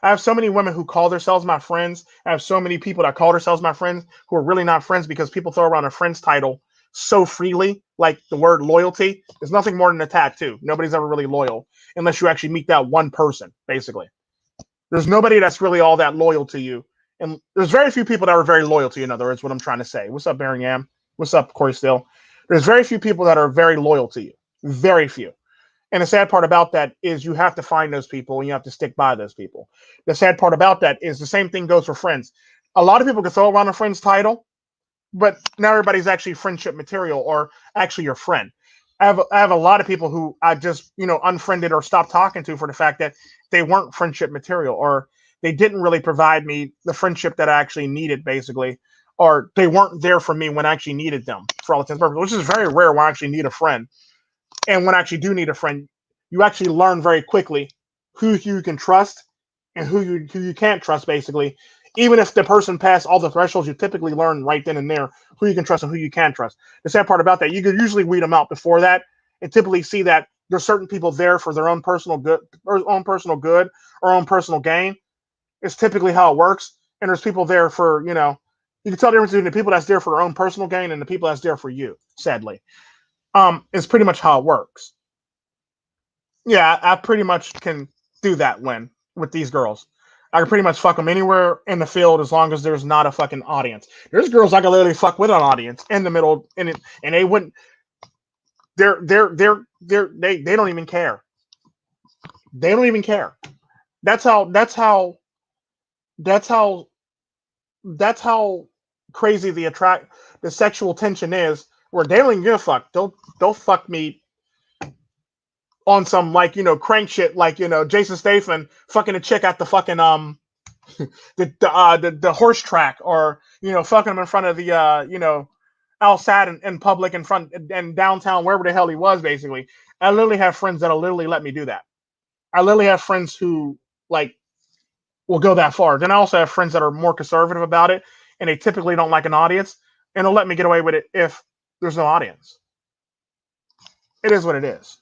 I have so many women who call themselves my friends. I have so many people that call themselves my friends who are really not friends, because people throw around a friend's title so freely, like the word loyalty. Is nothing more than a tattoo. Nobody's ever really loyal unless you actually meet that one person, basically. There's nobody that's really all that loyal to you. And there's very few people that are very loyal to you, in other words, what I'm trying to say. What's up, Birmingham? What's up, Corey Still? There's very few people that are very loyal to you. Very few. And the sad part about that is you have to find those people and you have to stick by those people. The sad part about that is the same thing goes for friends. A lot of people can throw around a friend's title, but not everybody's actually friendship material or actually your friend. I have a lot of people who I just, unfriended or stopped talking to for the fact that they weren't friendship material, or they didn't really provide me the friendship that I actually needed, basically, or they weren't there for me when I actually needed them for all intents and purposes, which is very rare when I actually need a friend. And when I actually do need a friend, you actually learn very quickly who you can trust and who you can't trust, basically. Even if the person passed all the thresholds, you typically learn right then and there who you can trust and who you can't trust. The sad part about that, you could usually weed them out before that, and typically see that there's certain people there for their own personal good, or own personal gain. It's typically how it works. And there's people there for, you can tell the difference between the people that's there for their own personal gain and the people that's there for you, sadly. It's pretty much how it works. Yeah, I pretty much can do that with these girls. I can pretty much fuck them anywhere in the field as long as there's not a fucking audience. There's girls I can literally fuck with an audience in the middle, and they wouldn't. They don't even care. They don't even care. That's how crazy the sexual tension is. Where they don't even give a fuck. They'll fuck me on some crank shit, Jason Statham fucking a chick at the fucking the horse track, or fucking him in front of the outside in public, in front and downtown, wherever the hell he was. Basically, I literally have friends that'll literally let me do that. I literally have friends who will go that far. Then I also have friends that are more conservative about it, and they typically don't like an audience, and they'll let me get away with it if there's no audience. It is what it is.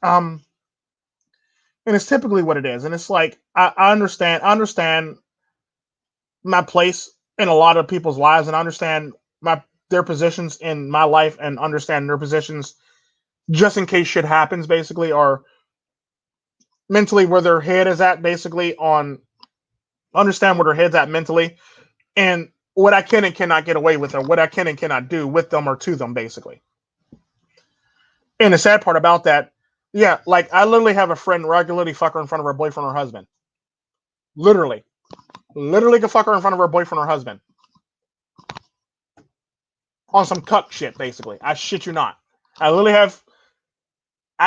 And it's typically what it is. And it's like, I understand my place in a lot of people's lives, and I understand their positions in my life, and understand their positions just in case shit happens, basically, or mentally where their head is at, basically, understand where their head's at mentally, and what I can and cannot get away with, or what I can and cannot do with them or to them, basically. And the sad part about that, yeah, I literally have a friend where I can literally fuck her in front of her boyfriend or husband. Literally can fuck her in front of her boyfriend or husband. On some cuck shit, basically. I shit you not. I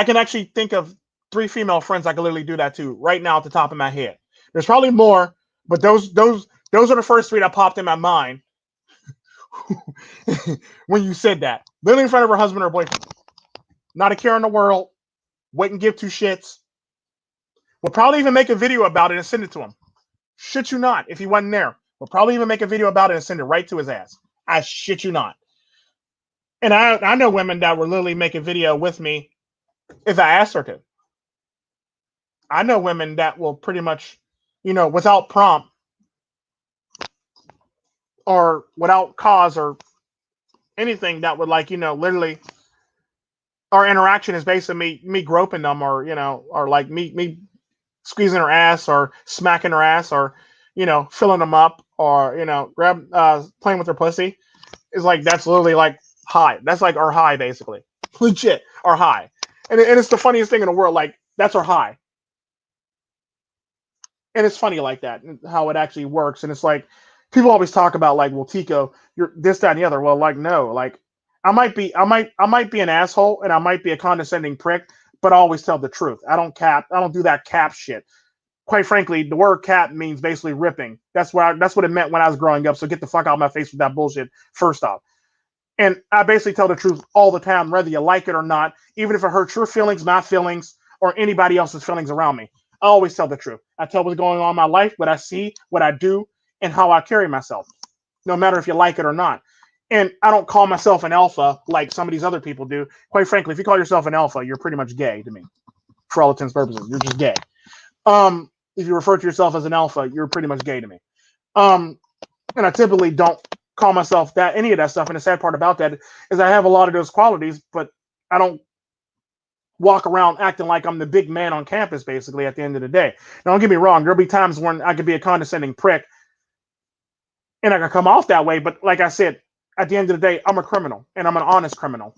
can actually think of 3 female friends I can literally do that to right now at the top of my head. There's probably more, but those are the first 3 that popped in my mind when you said that. Literally in front of her husband or boyfriend. Not a care in the world. Wouldn't give 2 shits. We'll probably even make a video about it and send it to him. Shit you not, if he wasn't there. We'll probably even make a video about it and send it right to his ass. I shit you not. And I know women that will literally make a video with me if I asked her to. I know women that will pretty much, without prompt or without cause or anything, that would literally, our interaction is basically me groping them, or me squeezing her ass, or smacking her ass, or filling them up, or playing with her pussy. Is that's literally high. That's our high, basically. Legit, our high. And it's the funniest thing in the world. That's our high. And it's funny like that, how it actually works. And it's people always talk about well, Tico, you're this, that, and the other. Well, no, I might be an asshole, and I might be a condescending prick, but I always tell the truth. I don't cap. I don't do that cap shit. Quite frankly, the word cap means basically ripping. That's what it meant when I was growing up. So get the fuck out of my face with that bullshit, first off. And I basically tell the truth all the time, whether you like it or not, even if it hurts your feelings, my feelings, or anybody else's feelings around me. I always tell the truth. I tell what's going on in my life, what I see, what I do, and how I carry myself, no matter if you like it or not. And I don't call myself an alpha like some of these other people do. Quite frankly, if you call yourself an alpha, you're pretty much gay to me. For all intents and purposes, you're just gay. If you refer to yourself as an alpha, you're pretty much gay to me. And I typically don't call myself any of that stuff. And the sad part about that is I have a lot of those qualities, but I don't walk around acting like I'm the big man on campus, basically, at the end of the day. Now, don't get me wrong. There'll be times when I could be a condescending prick, and I can come off that way. But like I said, at the end of the day, I'm a criminal, and I'm an honest criminal.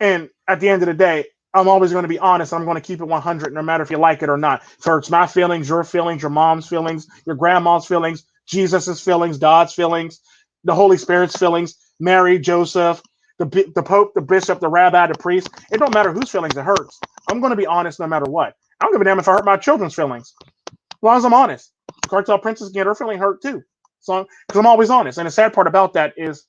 And at the end of the day, I'm always going to be honest. I'm going to keep it 100, no matter if you like it or not. If it hurts my feelings, your mom's feelings, your grandma's feelings, Jesus's feelings, God's feelings, the Holy Spirit's feelings, Mary, Joseph, the Pope, the Bishop, the Rabbi, the priest. It don't matter whose feelings it hurts. I'm going to be honest no matter what. I don't give a damn if I hurt my children's feelings. As long as I'm honest. Cartel Princess get her feeling hurt too. So, because I'm always honest. And the sad part about that is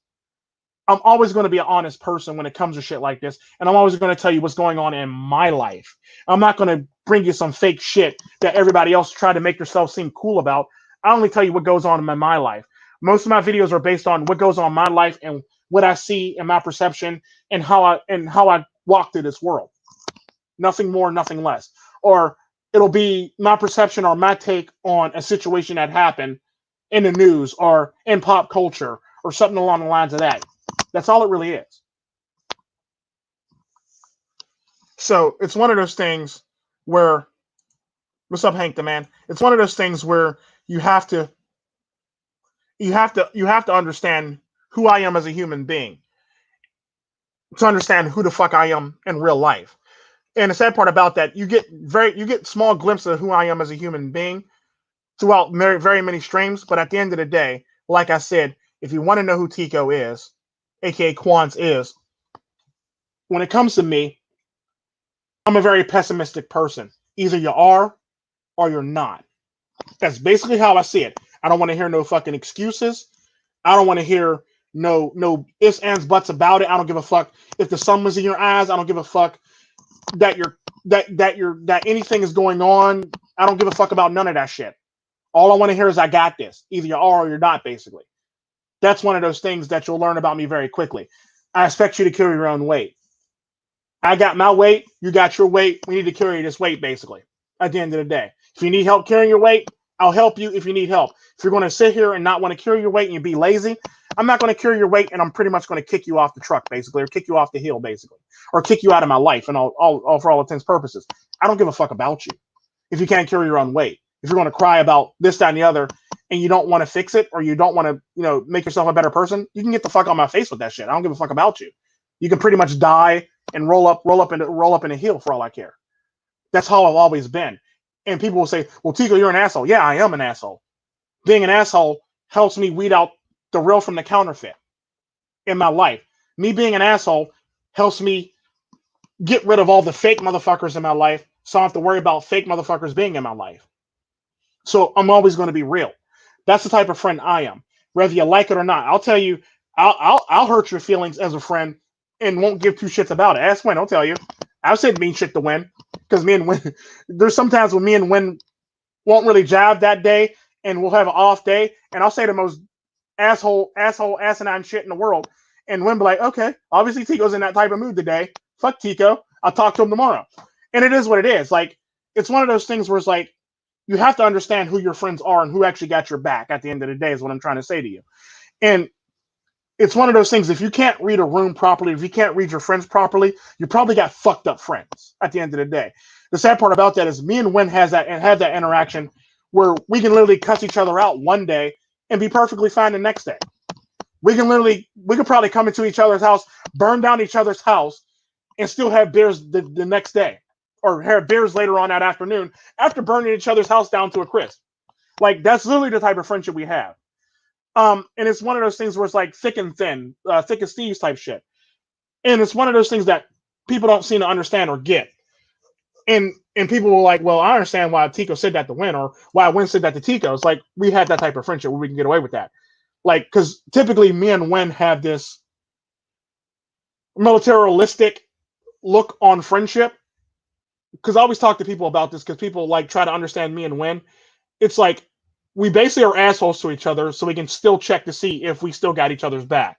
I'm always going to be an honest person when it comes to shit like this, and I'm always going to tell you what's going on in my life. I'm not going to bring you some fake shit that everybody else try to make yourself seem cool about. I only tell you what goes on in my life. Most of my videos are based on what goes on in my life and what I see and my perception and how I walk through this world. Nothing more, nothing less. Or it'll be my perception or my take on a situation that happened in the news or in pop culture or something along the lines of that. That's all it really is. So it's one of those things where, what's up, Hank the man? It's one of those things where you have to understand who I am as a human being to understand who the fuck I am in real life. And the sad part about that, you get small glimpses of who I am as a human being throughout very, very many streams. But at the end of the day, like I said, if you want to know who Tico is, aka Quans is, when it comes to me, I'm a very pessimistic person. Either you are or you're not. That's basically how I see it. I don't want to hear no fucking excuses. I don't want to hear no ifs, ands, buts about it. I don't give a fuck if the sun was in your eyes. I don't give a fuck that anything is going on. I don't give a fuck about none of that shit. All I want to hear is I got this. Either you are or you're not, basically. That's one of those things that you'll learn about me very quickly. I expect you to carry your own weight. I got my weight, you got your weight. We need to carry this weight, basically, at the end of the day. If you need help carrying your weight, I'll help you if you need help. If you're going to sit here and not want to carry your weight and you be lazy, I'm not going to carry your weight, and I'm pretty much going to kick you off the truck, basically, or kick you off the hill, basically, or kick you out of my life, and all for all intents and purposes. I don't give a fuck about you if you can't carry your own weight. If you're going to cry about this, that, and the other, and you don't want to fix it, or you don't want to, make yourself a better person, you can get the fuck on my face with that shit. I don't give a fuck about you. You can pretty much die and roll up in a hill for all I care. That's how I've always been. And people will say, well, Tico, you're an asshole. Yeah, I am an asshole. Being an asshole helps me weed out the real from the counterfeit in my life. Me being an asshole helps me get rid of all the fake motherfuckers in my life, so I don't have to worry about fake motherfuckers being in my life. So I'm always going to be real. That's the type of friend I am, whether you like it or not. I'll tell you, I'll hurt your feelings as a friend and won't give two shits about it. Ask Win, I'll tell you. I've said mean shit to Win, because me and Win, there's sometimes when me and Win won't really jive that day, and we'll have an off day, and I'll say the most asinine shit in the world, and Win be like, okay, obviously Tico's in that type of mood today. Fuck Tico. I'll talk to him tomorrow. And it is what it is. Like, it's one of those things where it's like, you have to understand who your friends are and who actually got your back at the end of the day is what I'm trying to say to you. And it's one of those things, if you can't read a room properly, if you can't read your friends properly, you probably got fucked up friends at the end of the day. The sad part about that is me and Win had that interaction where we can literally cuss each other out one day and be perfectly fine the next day. We could probably come into each other's house, burn down each other's house, and still have beers the next day, or have beers later on that afternoon after burning each other's house down to a crisp. Like, that's literally the type of friendship we have. And it's one of those things where it's like thick and thin, thick as thieves type shit. And it's one of those things that people don't seem to understand or get. And people were like, well, I understand why Tico said that to Win, or why Win said that to Tico. It's like, we had that type of friendship where we can get away with that. Like, because typically me and Win have this militaristic look on friendship. Because I always talk to people about this, because people like try to understand me and Win. It's like, we basically are assholes to each other, so we can still check to see if we still got each other's back.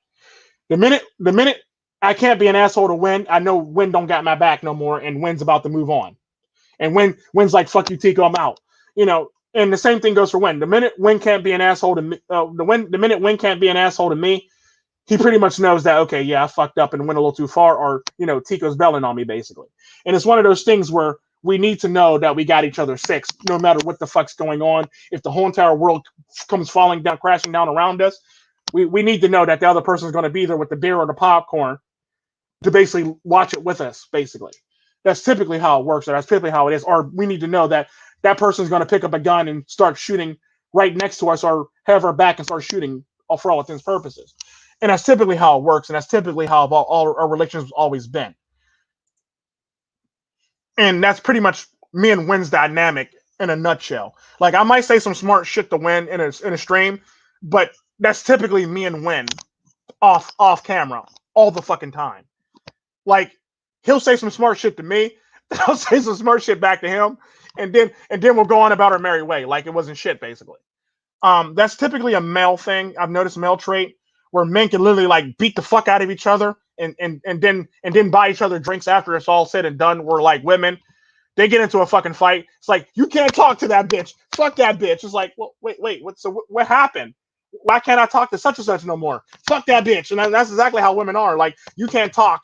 The minute I can't be an asshole to Win, I know Win don't got my back no more, and Win's about to move on. And Win's like, fuck you, Tico, I'm out. And the same thing goes for Win. The minute Win can't be an asshole to me, the minute Win can't be an asshole to me, he pretty much knows that, okay, yeah, I fucked up and went a little too far, or, Tico's belling on me, basically. And it's one of those things where we need to know that we got each other fixed, no matter what the fuck's going on. If the whole entire world comes falling down, crashing down around us, we need to know that the other person's going to be there with the beer or the popcorn to basically watch it with us, basically. That's typically how it works, or that's typically how it is. Or we need to know that that person's going to pick up a gun and start shooting right next to us, or have our back and start shooting for all intents and purposes. And that's typically how it works, and that's typically how all our relationships always been. And that's pretty much me and Win's dynamic in a nutshell. Like, I might say some smart shit to Win in a stream, but that's typically me and Win off camera all the fucking time. Like, he'll say some smart shit to me, I'll say some smart shit back to him, and then we'll go on about our merry way like it wasn't shit, basically. That's typically a male thing. I've noticed, male trait, where men can literally like beat the fuck out of each other and then buy each other drinks after it's all said and done. Where like women, they get into a fucking fight. It's like, you can't talk to that bitch. Fuck that bitch. It's like, well, wait, what happened? Why can't I talk to such and such no more? Fuck that bitch. And that's exactly how women are. Like, you can't talk.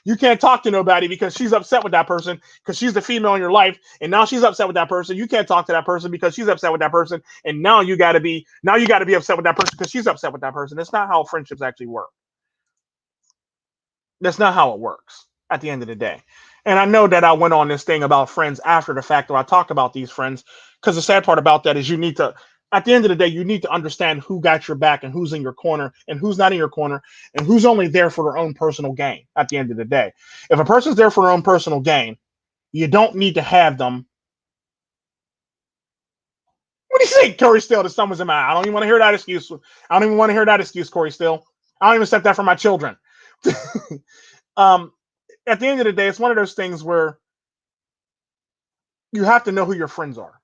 You can't talk to nobody because she's upset with that person because she's the female in your life, and now she's upset with that person. You can't talk to that person because she's upset with that person, and now you got to be upset with that person because she's upset with that person. That's not how friendships actually work. That's not how it works at the end of the day. And I know that I went on this thing about friends after the fact, where I talked about these friends, because the sad part about that is you need to, at the end of the day, you need to understand who got your back and who's in your corner and who's not in your corner and who's only there for their own personal gain at the end of the day. If a person's there for their own personal gain, you don't need to have them. What do you think, Corey Steele? The sun was in my eye. I don't even want to hear that excuse. I don't even want to hear that excuse, Corey Steele. I don't even accept that from my children. At the end of the day, it's one of those things where you have to know who your friends are.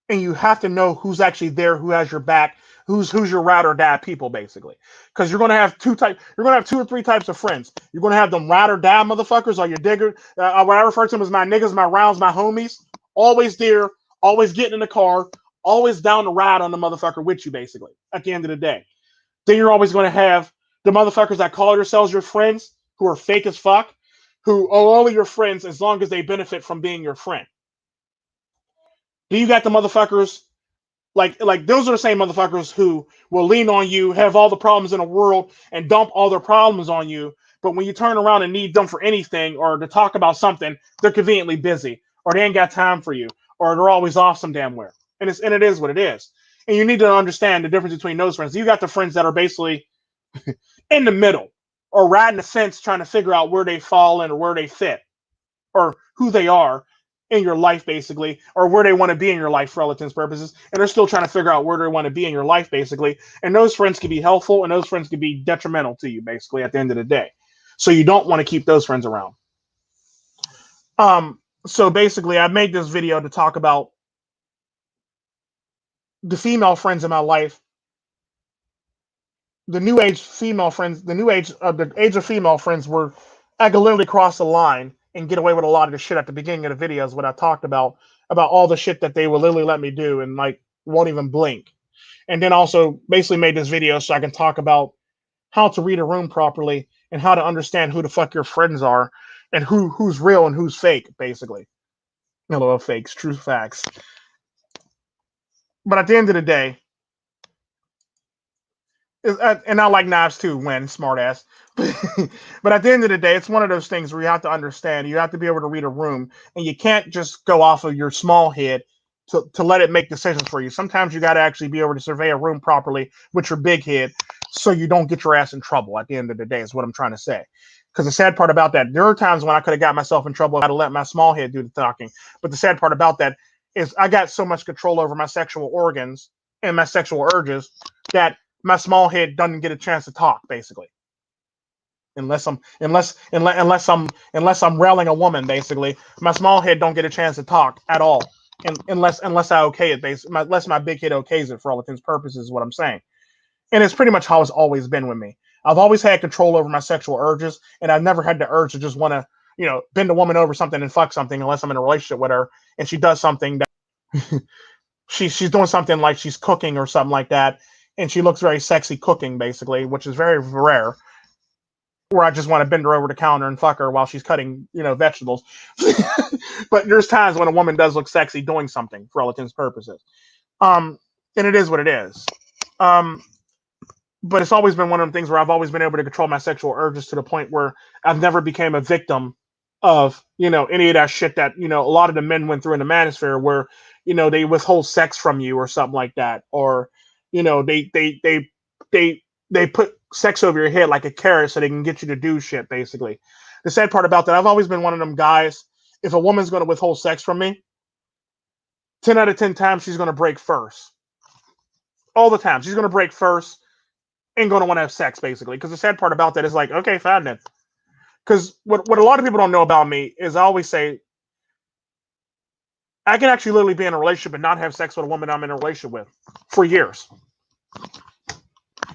And you have to know who's actually there, who has your back, who's your ride or die people, basically. Because you're gonna have two or three types of friends. You're gonna have them ride or die motherfuckers, or your digger. What I refer to them as my niggas, my rounds, my homies. Always there, always getting in the car, always down to ride on the motherfucker with you, basically. At the end of the day, then you're always gonna have the motherfuckers that call yourselves your friends, who are fake as fuck, who are only your friends as long as they benefit from being your friend. Then you got the motherfuckers like those are the same motherfuckers who will lean on you, have all the problems in the world, and dump all their problems on you. But when you turn around and need them for anything or to talk about something, they're conveniently busy, or they ain't got time for you, or they're always off some damn where. And it is what it is. And you need to understand the difference between those friends. You got the friends that are basically in the middle, or riding the fence trying to figure out where they fall in or where they fit, or who they are in your life, basically, or where they want to be in your life for all intents and purposes, and they're still trying to figure out where they want to be in your life, basically. And those friends can be helpful, and those friends can be detrimental to you, basically, at the end of the day. So you don't want to keep those friends around. So basically, I made this video to talk about the female friends in my life, the new age female friends, the age of female friends, where I could literally cross the line and get away with a lot of the shit at the beginning of the videos, what I talked about all the shit that they will literally let me do and like won't even blink. And then also basically made this video so I can talk about how to read a room properly and how to understand who the fuck your friends are and who's real and who's fake, basically. Hello, fakes, true facts. But at the end of the day, and I like knives too, when smartass. But at the end of the day, it's one of those things where you have to understand, you have to be able to read a room, and you can't just go off of your small head to let it make decisions for you. Sometimes you got to actually be able to survey a room properly with your big head so you don't get your ass in trouble at the end of the day, is what I'm trying to say. Because the sad part about that, there are times when I could have got myself in trouble. I had to let my small head do the talking. But the sad part about that is I got so much control over my sexual organs and my sexual urges that my small head doesn't get a chance to talk, basically. Unless I'm railing a woman, basically, my small head don't get a chance to talk at all. Unless I okay it, basically, unless my big head okays it for all intents and purposes, is what I'm saying. And it's pretty much how it's always been with me. I've always had control over my sexual urges, and I've never had the urge to just want to, bend a woman over something and fuck something, unless I'm in a relationship with her and she does something that she's doing something like she's cooking or something like that, and she looks very sexy cooking, basically, which is very rare, where I just want to bend her over the counter and fuck her while she's cutting, vegetables. But there's times when a woman does look sexy doing something for all intents and purposes. And it is what it is. But it's always been one of the things where I've always been able to control my sexual urges to the point where I've never became a victim of, any of that shit that, a lot of the men went through in the manosphere, where, they withhold sex from you or something like that. Or, they put sex over your head like a carrot so they can get you to do shit, basically. The sad part about that, I've always been one of them guys, if a woman's going to withhold sex from me, 10 out of 10 times she's going to break first. All the time. She's going to break first. ain't going to want to have sex, basically. Because the sad part about that is like, okay, fine then. Because what a lot of people don't know about me is I always say, I can actually literally be in a relationship and not have sex with a woman I'm in a relationship with for years.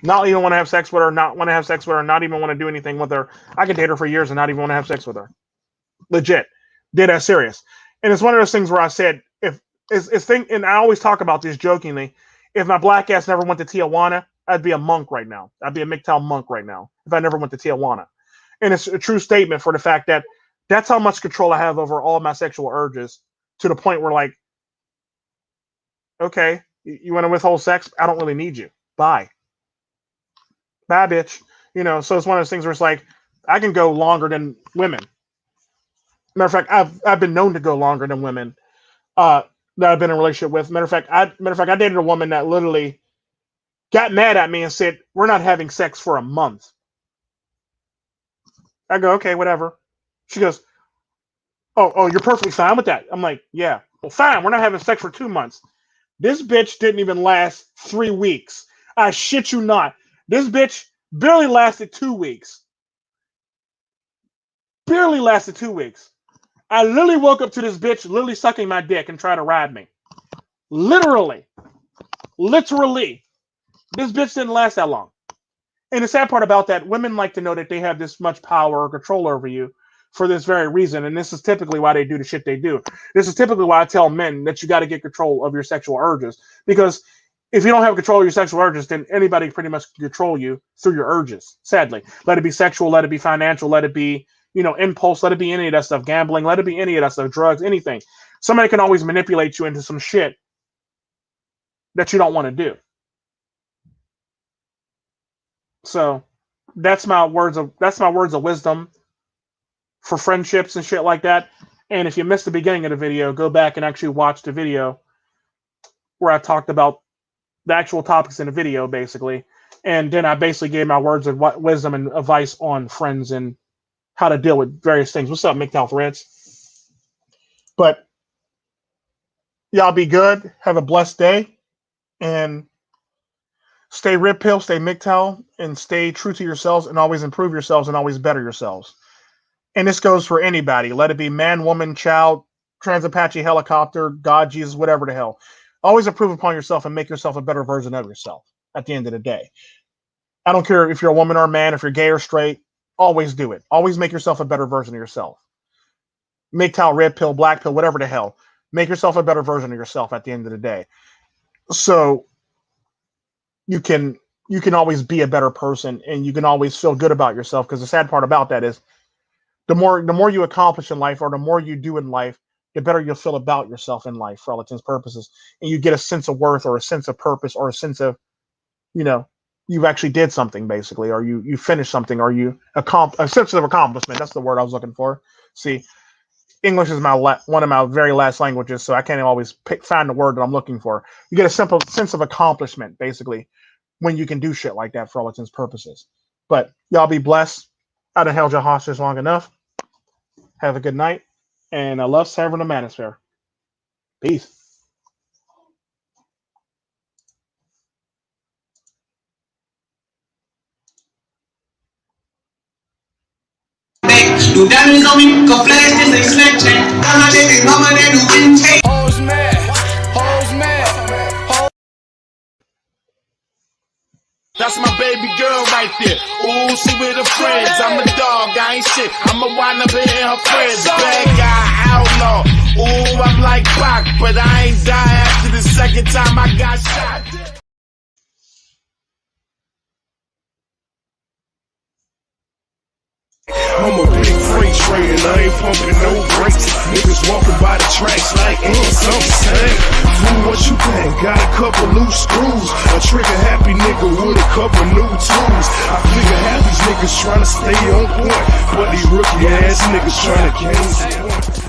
Not even want to have sex with her, not want to have sex with her, not even want to do anything with her. I can date her for years and not even want to have sex with her. Legit. Dead ass serious. And it's one of those things where I said, and I always talk about this jokingly, if my black ass never went to Tijuana, I'd be a monk right now. I'd be a MGTOW monk right now if I never went to Tijuana. And it's a true statement for the fact that that's how much control I have over all my sexual urges, to the point where, like, okay, you want to withhold sex? I don't really need you. Bye. Bye, bitch. You know, so it's one of those things where it's like, I can go longer than women. Matter of fact, I've been known to go longer than women that I've been in a relationship with. Matter of fact, I dated a woman that literally got mad at me and said, we're not having sex for a month. I go, okay, whatever. She goes, oh, you're perfectly fine with that. I'm like, yeah. Well, fine. We're not having sex for 2 months. This bitch didn't even last 3 weeks. I shit you not. This bitch barely lasted 2 weeks. Barely lasted 2 weeks. I literally woke up to this bitch literally sucking my dick and trying to ride me. Literally. This bitch didn't last that long. And the sad part about that, women like to know that they have this much power or control over you for this very reason. And this is typically why they do the shit they do. This is typically why I tell men that you got to get control of your sexual urges. Because if you don't have control of your sexual urges, then anybody pretty much can control you through your urges, sadly. Let it be sexual, let it be financial, let it be, impulse, let it be any of that stuff, gambling, let it be any of that stuff, drugs, anything. Somebody can always manipulate you into some shit that you don't want to do. So that's my words of wisdom for friendships and shit like that. And if you missed the beginning of the video, go back and actually watch the video where I talked about the actual topics in the video, basically. And then I basically gave my words of wisdom and advice on friends and how to deal with various things. What's up, MGTOW Threads? But y'all be good. Have a blessed day. And stay red pill, stay MGTOW, and stay true to yourselves, and always improve yourselves and always better yourselves. And this goes for anybody. Let it be man, woman, child, trans Apache, helicopter, God, Jesus, whatever the hell. Always improve upon yourself and make yourself a better version of yourself at the end of the day. I don't care if you're a woman or a man, if you're gay or straight, always do it. Always make yourself a better version of yourself. MGTOW, red pill, black pill, whatever the hell. Make yourself a better version of yourself at the end of the day. So you can always be a better person, and you can always feel good about yourself, because the sad part about that is the more you accomplish in life, or the more you do in life, the better you'll feel about yourself in life for all intents and purposes. And you get a sense of worth, or a sense of purpose, or a sense of, you've actually did something, basically, or you finished something, or a sense of accomplishment. That's the word I was looking for. See, English is one of my very last languages, so I can't always find the word that I'm looking for. You get a simple sense of accomplishment, basically, when you can do shit like that for all intents and purposes. But y'all be blessed. I done held your hostage long enough. Have a good night. And I love serving the manosphere. Peace. That's my baby girl right there. Ooh, she with her friends. I'm a dog, I ain't shit. I'ma wind up hitting her friends. Bad guy, outlaw. Ooh, I'm like Pac, but I ain't die after the second time I got shot. I'm a big freight trader, I ain't pumping no brakes. Niggas walking by the tracks like something same. Do what you think, got a couple loose screws. A trigger happy nigga with a couple new tools. I figure half these niggas trying to stay on point, but these rookie ass niggas trying to gain some points.